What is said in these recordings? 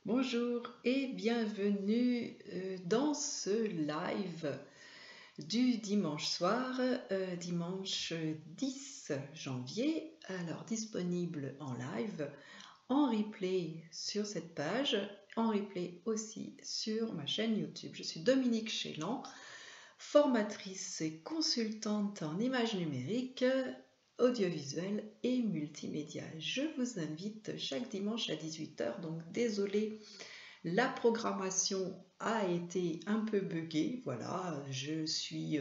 Bonjour et bienvenue dans ce live du dimanche soir, dimanche 10 janvier, alors disponible en live, en replay sur cette page, en replay aussi sur ma chaîne YouTube. Je suis Dominique Chélan, formatrice et consultante en images numériques, audiovisuel et multimédia. Je vous invite chaque dimanche à 18 h, donc désolé, la programmation a été un peu buggée, voilà, je suis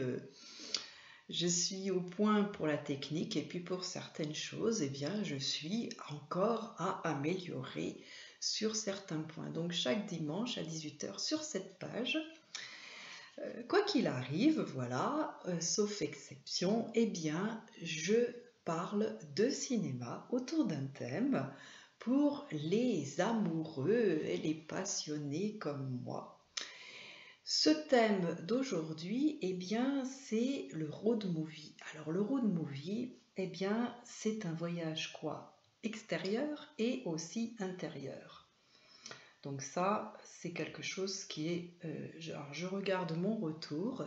au point pour la technique et puis pour certaines choses, eh bien, je suis encore à améliorer sur certains points. Donc chaque dimanche à 18 h sur cette page, quoi qu'il arrive, voilà, sauf exception, eh bien, je parle de cinéma autour d'un thème pour les amoureux et les passionnés comme moi. Ce thème d'aujourd'hui, eh bien, c'est le road movie. Alors, le road movie, eh bien, c'est un voyage quoi? Extérieur et aussi intérieur. Donc ça, c'est quelque chose qui est... alors, je regarde mon retour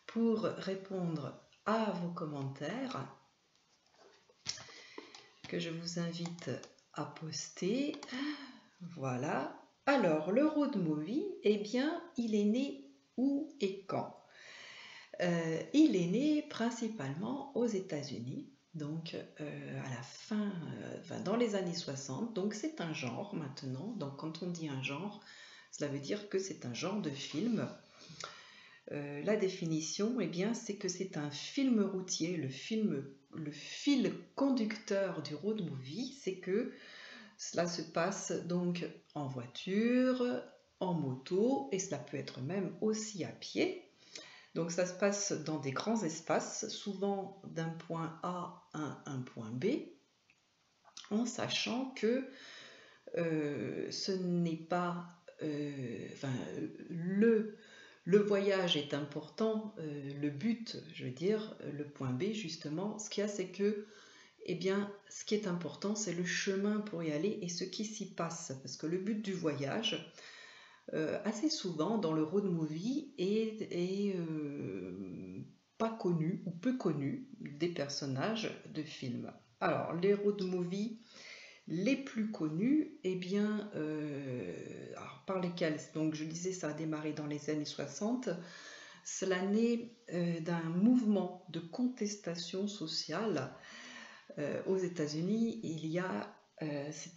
pour répondre à vos commentaires que je vous invite à poster. Voilà. Alors, le road movie, eh bien, il est né où et quand? Il est né principalement aux États-Unis, donc à la fin, dans les années 60. Donc c'est un genre maintenant. Donc quand on dit un genre, cela veut dire que c'est un genre de film. La définition, eh bien, c'est que c'est un film routier. Le fil conducteur du road movie, c'est que cela se passe donc en voiture, en moto, et cela peut être même aussi à pied. Donc ça se passe dans des grands espaces, souvent d'un point A à un point B, en sachant que ce n'est pas... le voyage est important, le but, je veux dire, le point B justement, ce qu'il y a c'est que eh bien, ce qui est important, c'est le chemin pour y aller et ce qui s'y passe. Parce que le but du voyage, assez souvent dans le road movie, est pas connu ou peu connu des personnages de films. Alors, les road movies les plus connus, eh bien, alors, par lesquels, donc je disais, ça a démarré dans les années 60, cela naît d'un mouvement de contestation sociale. Aux États-Unis,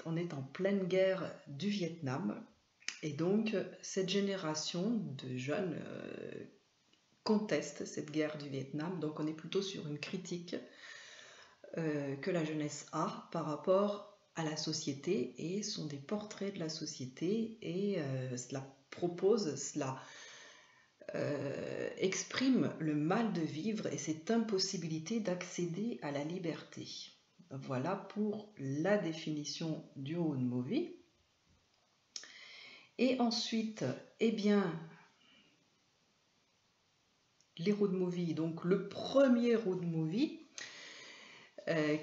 on est en pleine guerre du Vietnam, et donc cette génération de jeunes conteste cette guerre du Vietnam. Donc on est plutôt sur une critique que la jeunesse a par rapport à la société, et sont des portraits de la société, et cela exprime le mal de vivre et cette impossibilité d'accéder à la liberté. Voilà pour la définition du road movie. Et ensuite, eh bien, les road movies, donc le premier road movie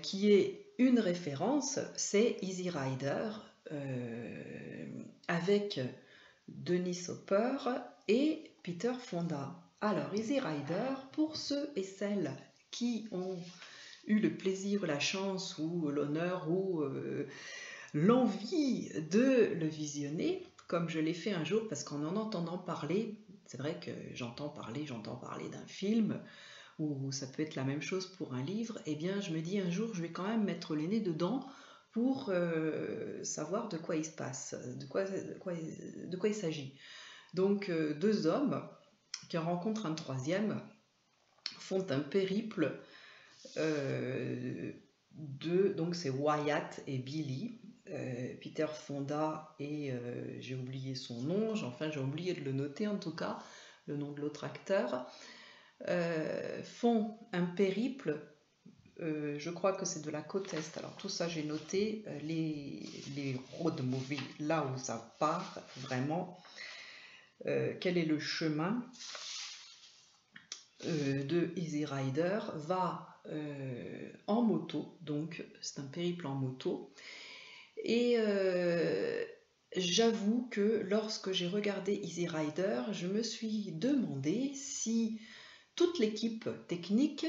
qui est une référence, c'est Easy Rider avec Dennis Hopper et Peter Fonda. Alors, Easy Rider, pour ceux et celles qui ont eu le plaisir, la chance ou l'honneur ou l'envie de le visionner, comme je l'ai fait un jour, parce qu'en entendant parler, c'est vrai que j'entends parler d'un film, ou ça peut être la même chose pour un livre, eh bien je me dis un jour je vais quand même mettre le nez dedans pour savoir de quoi il se passe, de quoi il s'agit. Donc deux hommes qui en rencontrent un troisième font un périple donc c'est Wyatt et Billy, Peter Fonda et j'ai oublié son nom, j'ai oublié de le noter en tout cas, le nom de l'autre acteur, font un périple, je crois que c'est de la côte Est, alors tout ça j'ai noté, les road movies, là où ça part vraiment, quel est le chemin de Easy Rider, va en moto, donc c'est un périple en moto, et j'avoue que lorsque j'ai regardé Easy Rider, je me suis demandé si toute l'équipe technique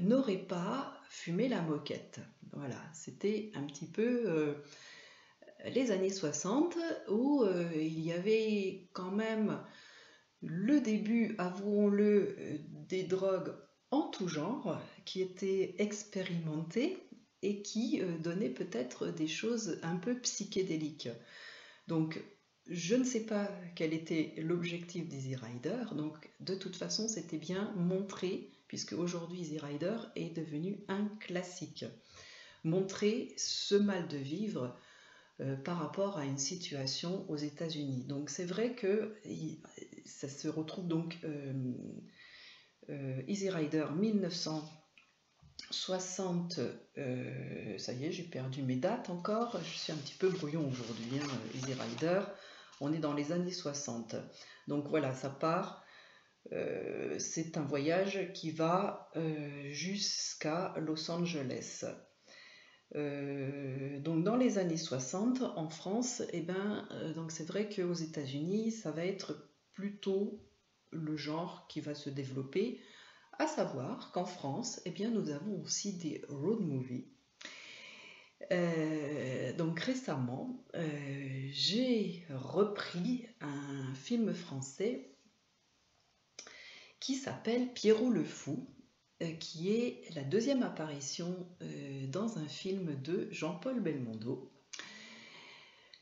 n'aurait pas fumé la moquette. Voilà, c'était un petit peu les années 60 où il y avait quand même le début, avouons-le, des drogues en tout genre qui étaient expérimentées et qui donnaient peut-être des choses un peu psychédéliques. Donc, je ne sais pas quel était l'objectif d'Easy Rider, donc de toute façon, c'était bien montré, puisque aujourd'hui Easy Rider est devenu un classique. Montrer ce mal de vivre par rapport à une situation aux États-Unis. Donc c'est vrai que ça se retrouve donc Easy Rider 1960, ça y est, j'ai perdu mes dates encore, je suis un petit peu brouillon aujourd'hui, hein, Easy Rider, on est dans les années 60. Donc voilà, ça part, c'est un voyage qui va jusqu'à Los Angeles. Donc dans les années 60, en France, donc c'est vrai qu'aux États-Unis, ça va être plutôt le genre qui va se développer, à savoir qu'en France, nous avons aussi des road movies. Donc récemment, j'ai repris un film français qui s'appelle Pierrot le Fou, qui est la deuxième apparition dans un film de Jean-Paul Belmondo.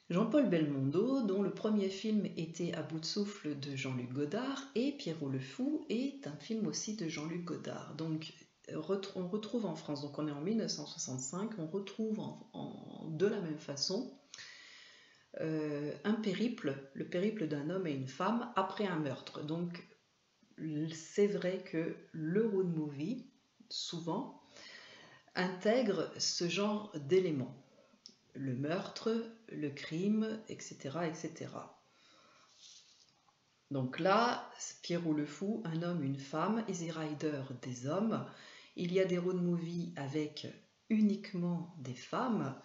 Jean-Paul Belmondo, dont le premier film était À bout de souffle de Jean-Luc Godard, et Pierrot le Fou est un film aussi de Jean-Luc Godard. Donc on retrouve en France, donc on est en 1965, on retrouve de la même façon un périple, le périple d'un homme et une femme après un meurtre. Donc c'est vrai que le road movie, souvent, intègre ce genre d'éléments. Le meurtre, le crime, etc., etc. Donc là, Pierrot le Fou, un homme, une femme, Easy Rider, des hommes. Il y a des road movies avec uniquement des femmes.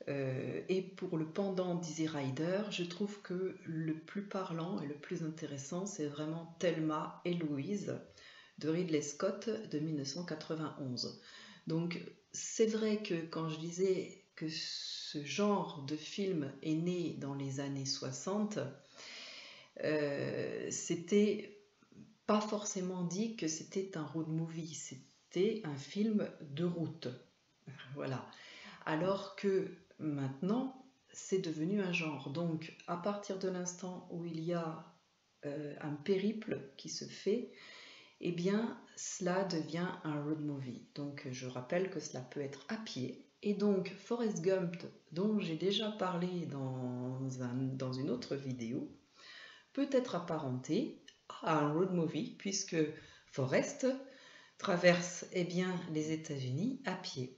Et pour le pendant d'Easy Rider, je trouve que le plus parlant et le plus intéressant, c'est vraiment Thelma et Louise de Ridley Scott de 1991. Donc c'est vrai que quand je disais que ce genre de film est né dans les années 60, c'était pas forcément dit que c'était un road movie, c'était un film de route. Voilà. Alors que maintenant, c'est devenu un genre. Donc, à partir de l'instant où il y a un périple qui se fait, eh bien, cela devient un road movie. Donc, je rappelle que cela peut être à pied. Et donc, Forrest Gump, dont j'ai déjà parlé dans une autre vidéo, peut être apparenté à un road movie, puisque Forrest traverse les États-Unis à pied.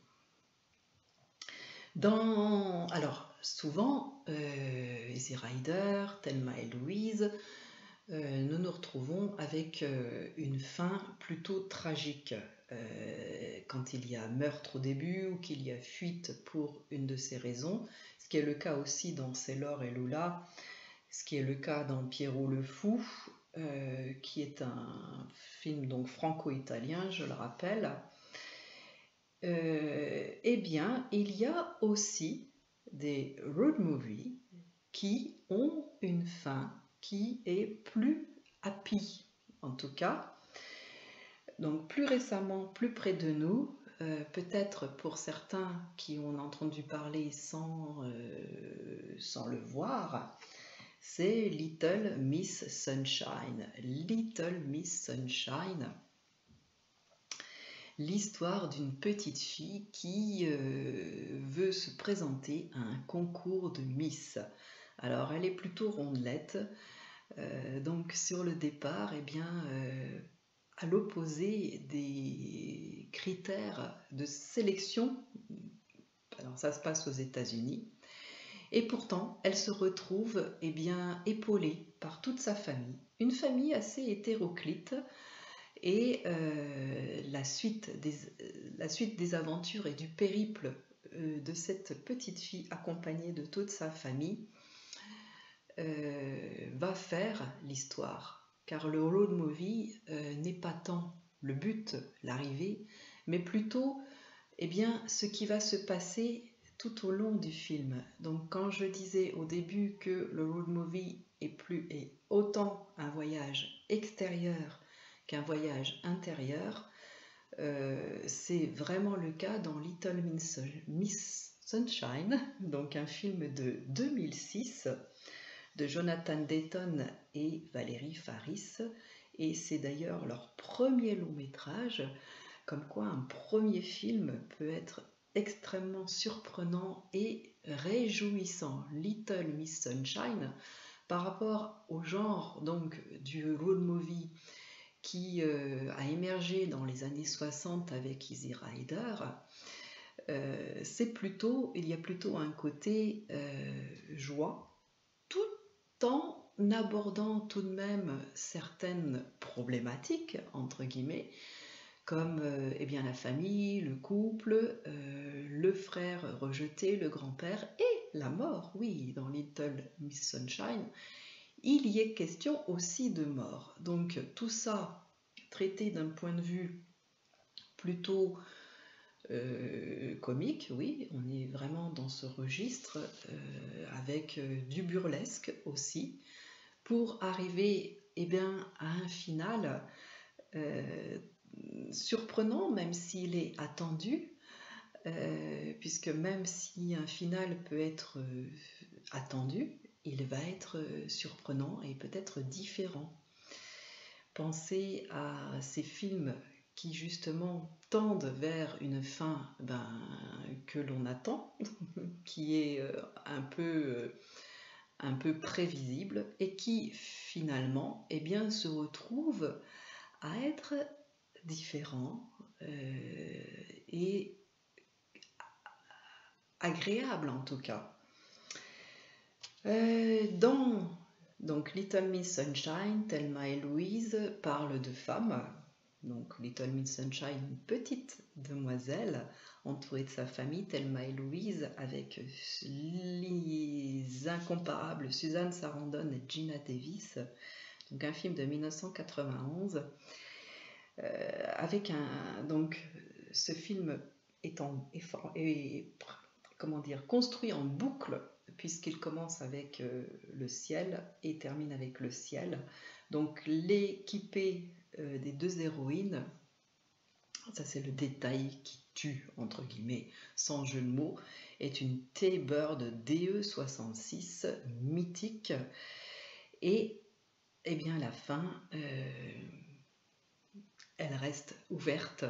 Alors, souvent, Easy Rider, Thelma et Louise, nous nous retrouvons avec une fin plutôt tragique. Quand il y a meurtre au début ou qu'il y a fuite pour une de ces raisons, ce qui est le cas aussi dans Sailor et Lula, ce qui est le cas dans Pierrot le Fou, qui est un film donc franco-italien, je le rappelle. Il y a aussi des road movies qui ont une fin qui est plus happy, en tout cas. Donc plus récemment, plus près de nous, peut-être pour certains qui ont entendu parler sans le voir, c'est Little Miss Sunshine. Little Miss Sunshine, l'histoire d'une petite fille qui veut se présenter à un concours de Miss. Alors elle est plutôt rondelette, donc sur le départ, à l'opposé des critères de sélection, alors ça se passe aux États-Unis, et pourtant elle se retrouve épaulée par toute sa famille, une famille assez hétéroclite. Et la suite des aventures et du périple de cette petite fille accompagnée de toute sa famille va faire l'histoire. Car le road movie n'est pas tant le but, l'arrivée, mais plutôt ce qui va se passer tout au long du film. Donc quand je disais au début que le road movie est autant un voyage extérieur qu'un voyage intérieur, c'est vraiment le cas dans Little Miss Sunshine, donc un film de 2006 de Jonathan Dayton et Valérie Faris, et c'est d'ailleurs leur premier long métrage, comme quoi un premier film peut être extrêmement surprenant et réjouissant. Little Miss Sunshine, par rapport au genre donc du road movie qui a émergé dans les années 60 avec Easy Rider, il y a plutôt un côté joie, tout en abordant tout de même certaines problématiques, entre guillemets, comme la famille, le couple, le frère rejeté, le grand-père et la mort. Oui, dans Little Miss Sunshine, il y est question aussi de mort. Donc tout ça traité d'un point de vue plutôt comique, oui, on est vraiment dans ce registre avec du burlesque aussi, pour arriver à un final surprenant, même s'il est attendu, puisque même si un final peut être attendu, il va être surprenant et peut-être différent. Pensez à ces films qui justement tendent vers une fin que l'on attend, qui est un peu prévisible et qui finalement se retrouve à être différent et agréable en tout cas. Donc Little Miss Sunshine, Thelma et Louise parlent de femmes. Donc Little Miss Sunshine, une petite demoiselle entourée de sa famille, Thelma et Louise, avec les incomparables Suzanne Sarandon et Gina Davis. Donc un film de 1991. Ce film est construit en boucle, puisqu'il commence avec le ciel et termine avec le ciel. Donc l'équipée des deux héroïnes, ça c'est le détail qui tue, entre guillemets, sans jeu de mots, est une T-Bird DE66 mythique. Et la fin, elle reste ouverte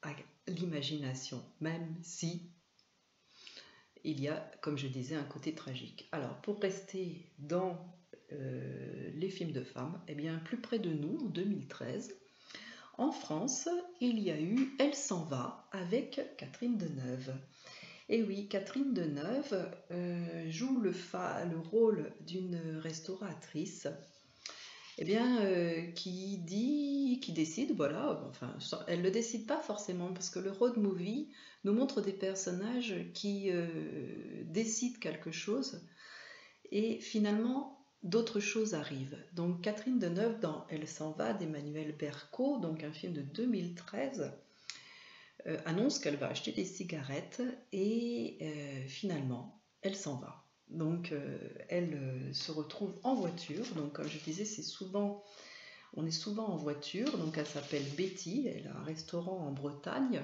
à l'imagination, même si il y a, comme je disais, un côté tragique. Alors, pour rester dans les films de femmes, plus près de nous, en 2013, en France, il y a eu Elle s'en va avec Catherine Deneuve. Et oui, Catherine Deneuve joue le rôle d'une restauratrice qui décide, voilà, elle ne le décide pas forcément, parce que le road movie nous montre des personnages qui décident quelque chose et finalement d'autres choses arrivent. Donc Catherine Deneuve dans Elle s'en va d'Emmanuel Berco, donc un film de 2013, annonce qu'elle va acheter des cigarettes et finalement elle s'en va. Donc elle se retrouve en voiture, donc comme je disais, on est souvent en voiture, donc elle s'appelle Betty, elle a un restaurant en Bretagne,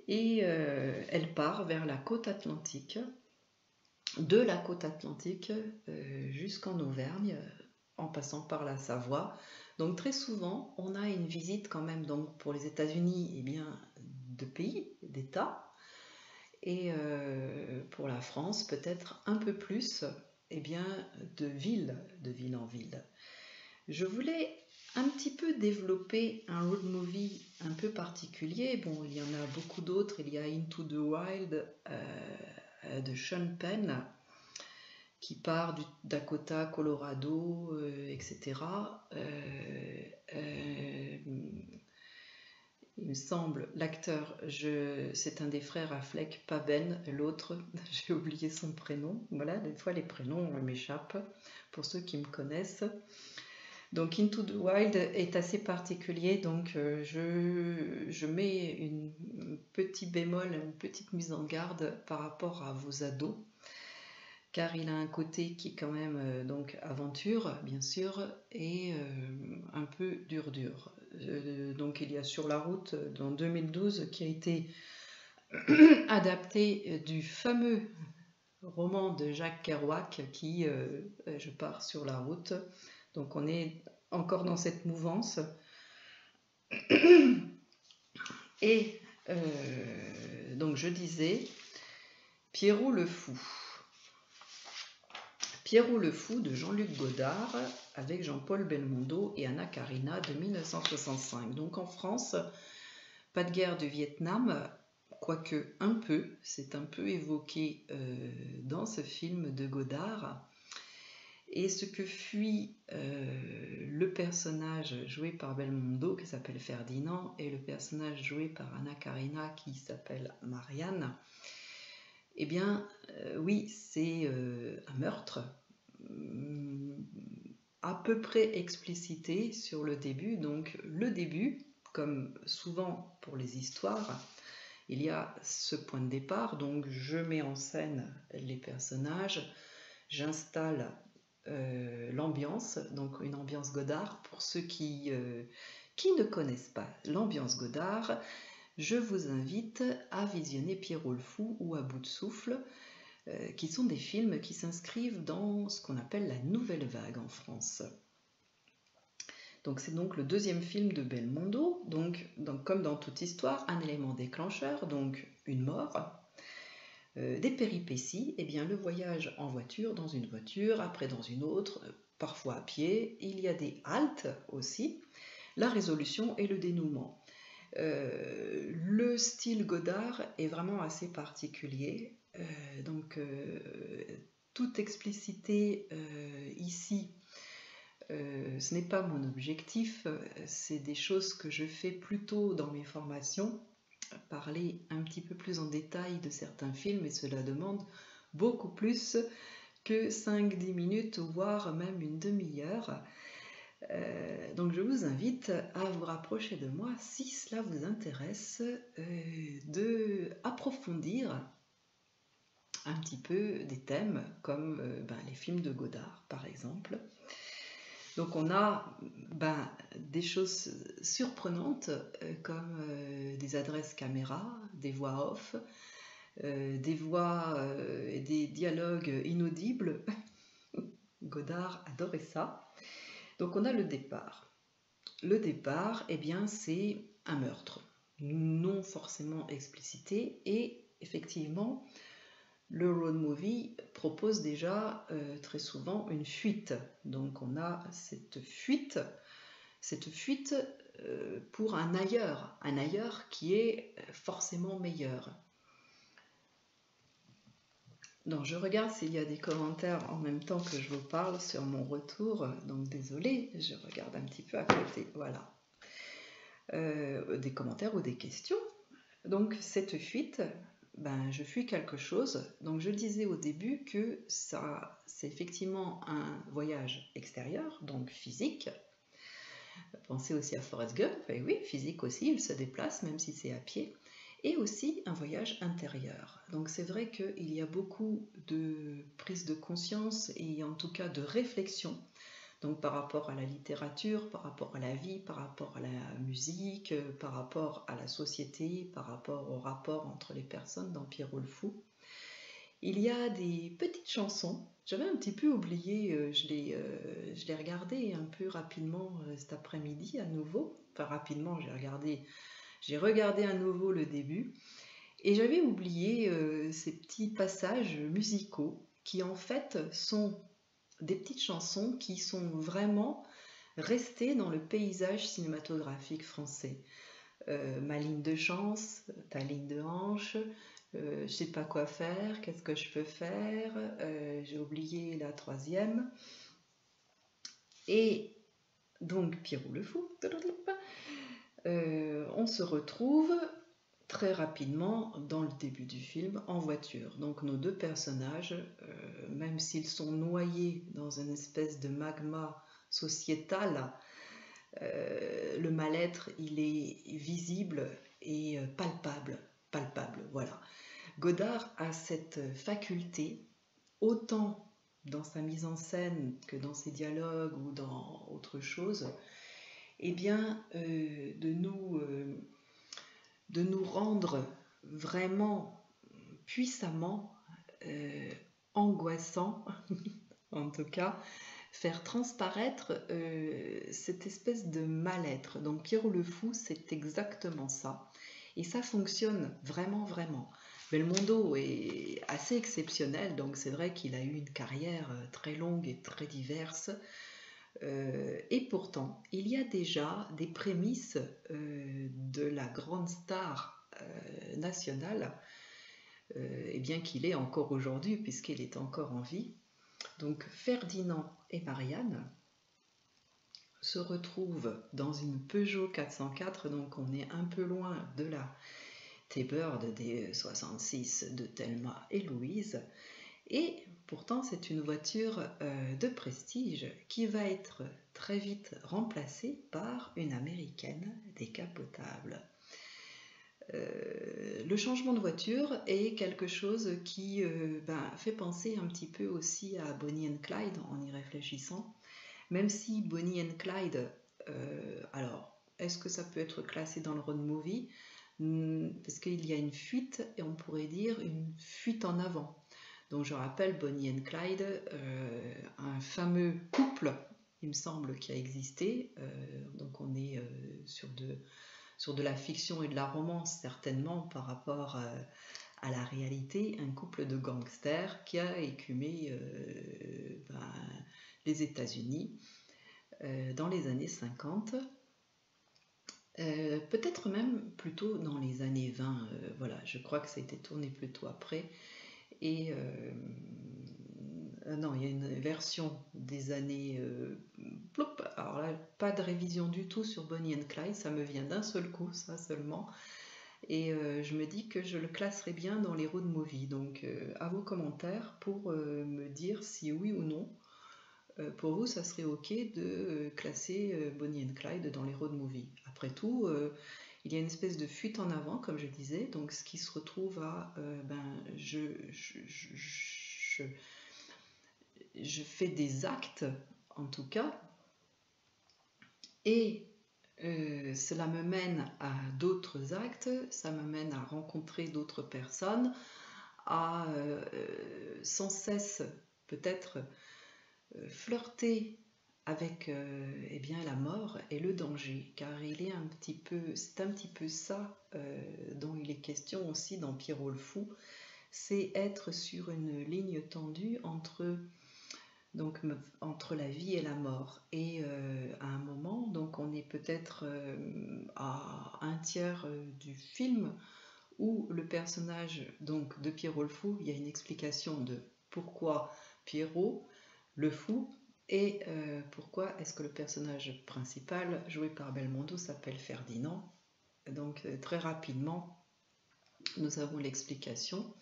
et elle part vers la côte atlantique, de la côte atlantique jusqu'en Auvergne, en passant par la Savoie. Donc très souvent, on a une visite quand même, donc pour les États-Unis, de pays, d'États, et pour la France, peut-être un peu plus de ville en ville. Je voulais un petit peu développer un road movie un peu particulier. Bon, il y en a beaucoup d'autres. Il y a Into the Wild de Sean Penn, qui part du Dakota, Colorado, etc. il me semble, l'acteur, c'est un des frères Affleck, pas Ben, l'autre, j'ai oublié son prénom. Voilà, des fois les prénoms m'échappent, pour ceux qui me connaissent. Donc Into the Wild est assez particulier, donc je mets une petit bémol, une petite mise en garde par rapport à vos ados, car il a un côté qui est quand même donc aventure, bien sûr, et un peu dur. Donc il y a Sur la route, en 2012, qui a été adapté du fameux roman de Jacques Kerouac, qui Je pars sur la route. Donc on est encore dans cette mouvance. Et donc je disais Pierrot le Fou. Pierrot le Fou de Jean-Luc Godard avec Jean-Paul Belmondo et Anna Karina de 1965. Donc en France, pas de guerre du Vietnam, quoique un peu, c'est un peu évoqué dans ce film de Godard. Et ce que fuit le personnage joué par Belmondo, qui s'appelle Ferdinand, et le personnage joué par Anna Karina, qui s'appelle Marianne, eh bien, oui, c'est un meurtre à peu près explicité sur le début. Donc, le début, comme souvent pour les histoires, il y a ce point de départ. Donc, je mets en scène les personnages, j'installe l'ambiance, donc une ambiance Godard. Pour ceux qui ne connaissent pas l'ambiance Godard, je vous invite à visionner Pierrot le Fou ou À bout de souffle, qui sont des films qui s'inscrivent dans ce qu'on appelle la nouvelle vague en France. Donc c'est donc le deuxième film de Belmondo, donc comme dans toute histoire, un élément déclencheur, donc une mort, des péripéties, et bien le voyage en voiture, dans une voiture, après dans une autre, parfois à pied, il y a des haltes aussi, la résolution et le dénouement. Le style Godard est vraiment assez particulier, donc toute explicité ici, ce n'est pas mon objectif, c'est des choses que je fais plutôt dans mes formations, parler un petit peu plus en détail de certains films, et cela demande beaucoup plus que 5-10 minutes, voire même une demi-heure. Donc je vous invite à vous rapprocher de moi si cela vous intéresse, de approfondir un petit peu des thèmes comme les films de Godard par exemple. Donc on a des choses surprenantes comme des adresses caméra, des voix off, des voix et des dialogues inaudibles. Godard adorait ça. Donc on a le départ. Le départ, eh bien, c'est un meurtre, non forcément explicité, et effectivement, le road movie propose déjà très souvent une fuite. Donc on a cette fuite pour un ailleurs qui est forcément meilleur. Donc je regarde s'il y a des commentaires en même temps que je vous parle sur mon retour, donc désolée, je regarde un petit peu à côté, voilà. Des commentaires ou des questions. Donc cette fuite, je fuis quelque chose. Donc je disais au début que ça, c'est effectivement un voyage extérieur, donc physique. Pensez aussi à Forrest Gump, et oui, physique aussi, il se déplace même si c'est à pied. Et aussi un voyage intérieur. Donc c'est vrai qu'il y a beaucoup de prise de conscience et en tout cas de réflexion, donc par rapport à la littérature, par rapport à la vie, par rapport à la musique, par rapport à la société, par rapport au rapport entre les personnes dans Pierrot le Fou. Il y a des petites chansons, j'avais un petit peu oublié, je l'ai regardé un peu rapidement cet après-midi à nouveau, enfin rapidement j'ai regardé à nouveau le début, et j'avais oublié ces petits passages musicaux qui en fait sont des petites chansons qui sont vraiment restées dans le paysage cinématographique français. Ma ligne de chance, ta ligne de hanche, je sais pas quoi faire, qu'est-ce que je peux faire, j'ai oublié la troisième. Et donc Pierrot le Fou, on se retrouve très rapidement dans le début du film en voiture. Donc nos deux personnages, même s'ils sont noyés dans une espèce de magma sociétal, le mal-être il est visible et palpable, voilà. Godard a cette faculté, autant dans sa mise en scène que dans ses dialogues ou dans autre chose, eh bien, de nous rendre vraiment puissamment angoissants, en tout cas, faire transparaître cette espèce de mal-être. Donc Pierrot le Fou, c'est exactement ça. Et ça fonctionne vraiment, vraiment. Belmondo est assez exceptionnel, donc c'est vrai qu'il a eu une carrière très longue et très diverse. Et pourtant, il y a déjà des prémices de la grande star nationale, et bien qu'il est encore aujourd'hui, puisqu'il est encore en vie. Donc Ferdinand et Marianne se retrouvent dans une Peugeot 404, donc on est un peu loin de la T-Bird des 66 de Thelma et Louise, et pourtant c'est une voiture de prestige qui va être très vite remplacée par une américaine décapotable. Le changement de voiture est quelque chose qui fait penser un petit peu aussi à Bonnie and Clyde en y réfléchissant, même si Bonnie and Clyde, alors est-ce que ça peut être classé dans le road movie? Parce qu'il y a une fuite, et on pourrait dire une fuite en avant. Donc je rappelle Bonnie and Clyde, un fameux couple, il me semble, qui a existé. Donc on est sur de la fiction et de la romance certainement par rapport à la réalité, un couple de gangsters qui a écumé les États-Unis dans les années 50. Peut-être même plutôt dans les années 20, voilà, je crois que ça a été tourné plutôt après. Et non, il y a une version des années... alors là, pas de révision du tout sur Bonnie and Clyde, ça me vient d'un seul coup, ça seulement. Et je me dis que je le classerai bien dans les road movies. Donc à vos commentaires pour me dire si oui ou non, pour vous, ça serait ok de classer Bonnie and Clyde dans les road movies. Après tout, il y a une espèce de fuite en avant, comme je disais, donc ce qui se retrouve à je fais des actes, en tout cas, et cela me mène à d'autres actes, ça me mène à rencontrer d'autres personnes, à sans cesse peut-être flirter avec la mort et le danger, car c'est un petit peu ça dont il est question aussi dans Pierrot le Fou, c'est être sur une ligne tendue entre la vie et la mort. Et à un moment, donc on est peut-être à un tiers du film où le personnage donc de Pierrot le Fou, il y a une explication de pourquoi Pierrot le Fou et pourquoi est-ce que le personnage principal joué par Belmondo s'appelle Ferdinand. Donc très rapidement, nous avons l'explication.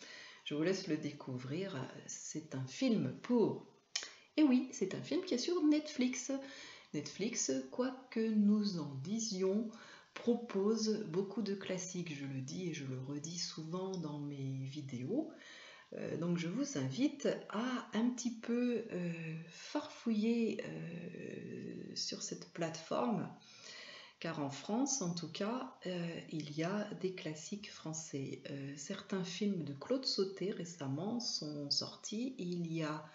Je vous laisse le découvrir. C'est un film pour... Et oui, c'est un film qui est sur Netflix. Netflix, quoi que nous en disions, propose beaucoup de classiques. Je le dis et je le redis souvent dans mes vidéos. Donc je vous invite à un petit peu farfouiller sur cette plateforme, car en France en tout cas il y a des classiques français. Certains films de Claude Sautet récemment sont sortis. Il y a,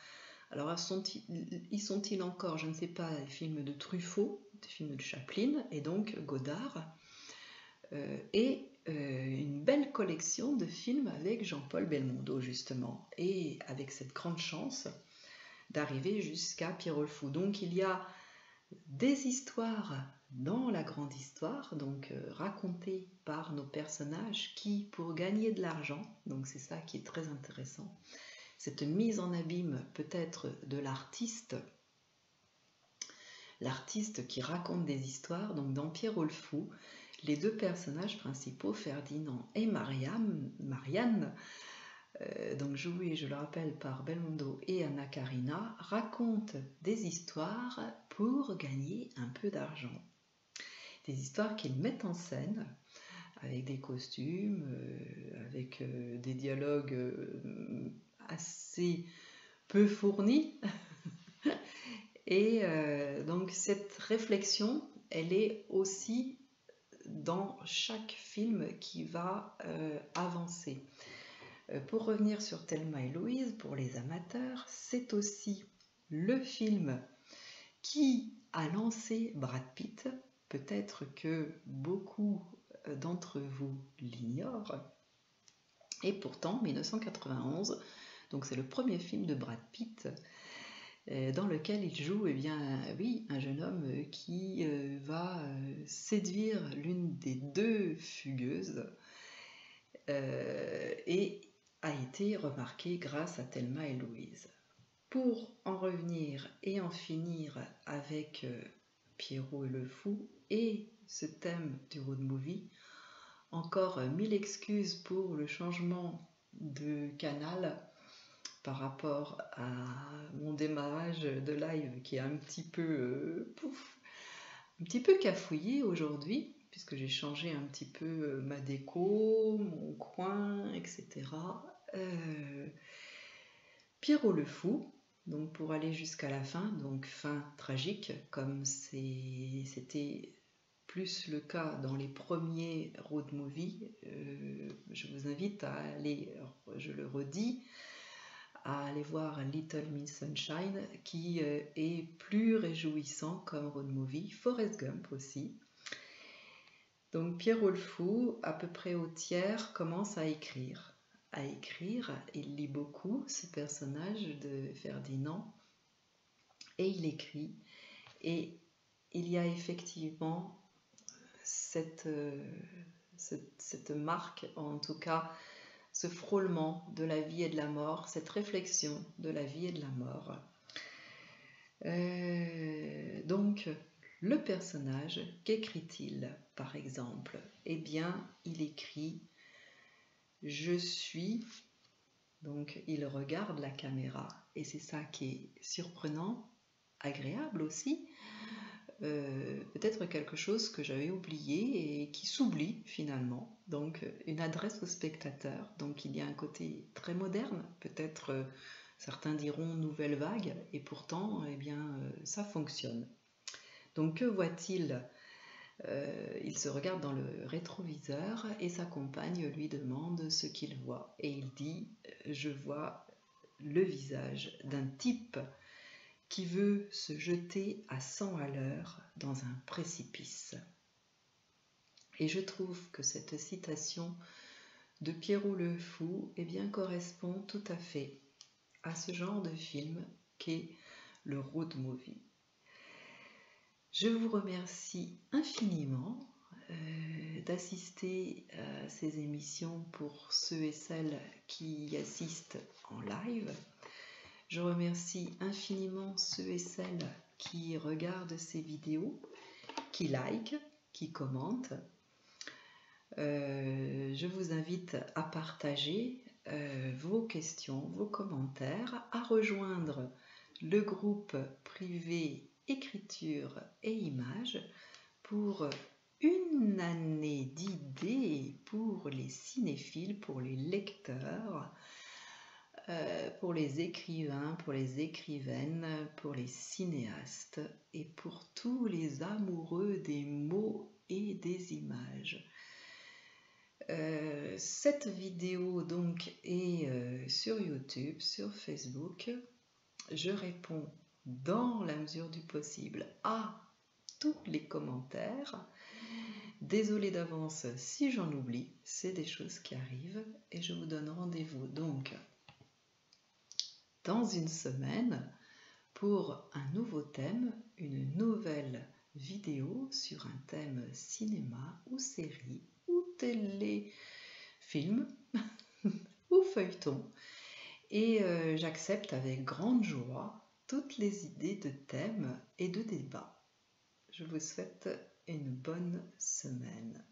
alors y sont-ils encore, je ne sais pas, des films de Truffaut, des films de Chaplin et donc Godard, et une belle collection de films avec Jean-Paul Belmondo justement, et avec cette grande chance d'arriver jusqu'à Pierrot le Fou. Donc il y a des histoires dans la grande histoire, donc racontées par nos personnages qui, pour gagner de l'argent, donc c'est ça qui est très intéressant, cette mise en abîme peut-être de l'artiste qui raconte des histoires. Donc dans Pierrot le Fou, les deux personnages principaux, Ferdinand et Marianne, donc joués, je le rappelle, par Belmondo et Anna Karina, racontent des histoires pour gagner un peu d'argent. Des histoires qu'ils mettent en scène avec des costumes, avec des dialogues assez peu fournis. Et donc cette réflexion, elle est aussi dans chaque film qui va avancer. Pour revenir sur Thelma et Louise, pour les amateurs, c'est aussi le film qui a lancé Brad Pitt. Peut-être que beaucoup d'entre vous l'ignorent. Et pourtant, 1991, donc c'est le premier film de Brad Pitt dans lequel il joue, eh bien, oui, un jeune homme qui va séduire l'une des deux fugueuses et a été remarqué grâce à Thelma et Louise. Pour en revenir et en finir avec Pierrot et le Fou et ce thème du road movie, encore 1000 excuses pour le changement de canal par rapport à mon démarrage de live qui est un petit peu cafouillé aujourd'hui, puisque j'ai changé un petit peu ma déco, mon coin, etc. Pierrot le Fou, donc pour aller jusqu'à la fin, donc fin tragique, comme c'était plus le cas dans les premiers road movies. Je vous invite à aller, je le redis, à aller voir Little Miss Sunshine, qui est plus réjouissant comme road movie. Forrest Gump aussi. Donc Pierrot le Fou, à peu près au tiers, commence à écrire. Il lit beaucoup ce personnage de Ferdinand, et il écrit. Et il y a effectivement cette marque, en tout cas ce frôlement de la vie et de la mort, cette réflexion de la vie et de la mort. Donc, le personnage, qu'écrit-il par exemple? Eh bien, il écrit « Je suis », donc il regarde la caméra, et c'est ça qui est surprenant, agréable aussi, peut-être quelque chose que j'avais oublié et qui s'oublie finalement, donc une adresse au spectateur. Donc il y a un côté très moderne, peut-être certains diront nouvelle vague, et pourtant eh bien, ça fonctionne. Donc que voit-il? Il se regarde dans le rétroviseur et sa compagne lui demande ce qu'il voit, et il dit « Je vois le visage d'un type qui veut se jeter à 100 à l'heure dans un précipice ». Et je trouve que cette citation de Pierrot le Fou eh bien, correspond tout à fait à ce genre de film qu'est le road movie. Je vous remercie infiniment d'assister à ces émissions pour ceux et celles qui y assistent en live. Je remercie infiniment ceux et celles qui regardent ces vidéos, qui likent, qui commentent. Je vous invite à partager vos questions, vos commentaires, à rejoindre le groupe privé écriture et images pour une année d'idées pour les cinéphiles, pour les lecteurs, pour les écrivains, pour les écrivaines, pour les cinéastes et pour tous les amoureux des mots et des images. Cette vidéo donc est sur YouTube, sur Facebook. Je réponds dans la mesure du possible à tous les commentaires. Désolée d'avance si j'en oublie, c'est des choses qui arrivent, et je vous donne rendez-vous donc dans une semaine pour un nouveau thème, une nouvelle vidéo sur un thème cinéma ou série ou téléfilm ou feuilleton. Et j'accepte avec grande joie toutes les idées de thèmes et de débats. Je vous souhaite une bonne semaine.